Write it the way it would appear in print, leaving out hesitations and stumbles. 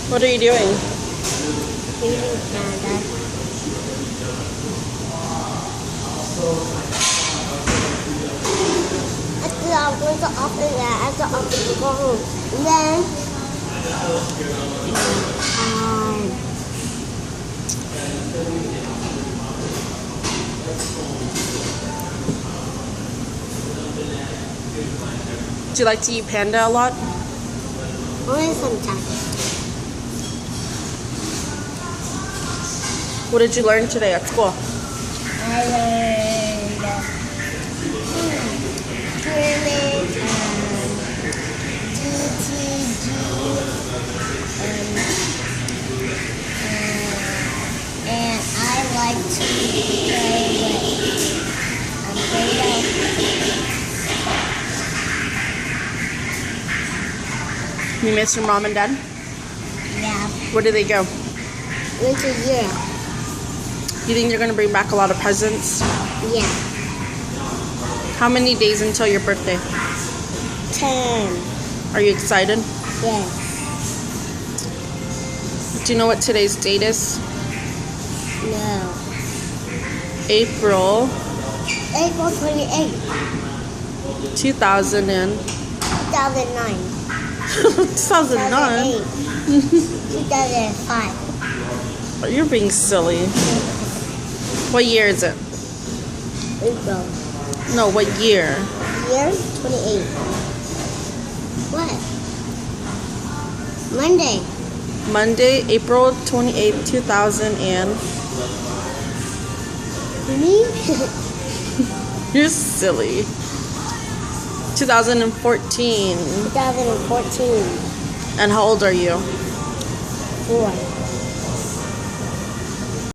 What are you doing? Eating Panda. I'm going to open it. I have to open the phone. And then, Do you like to eat Panda a lot? only sometimes. What did you learn today at school? I learned pyramid, DTG, and I like to play with Panda. You miss your mom and dad? Yeah, Where do they go? winter year. You think you're going to bring back a lot of presents? Yeah, How many days until your birthday? 10. Are you excited? Yes. Do you know what today's date is? No. April April 28th, 2009. 2009. 2009? 2005. You're being silly. What year is it? April. No, what year? Year 28. What? Monday. Monday, April 28th, 2000 and... Me? You're silly. 2014. 2014. And how old are you? 4.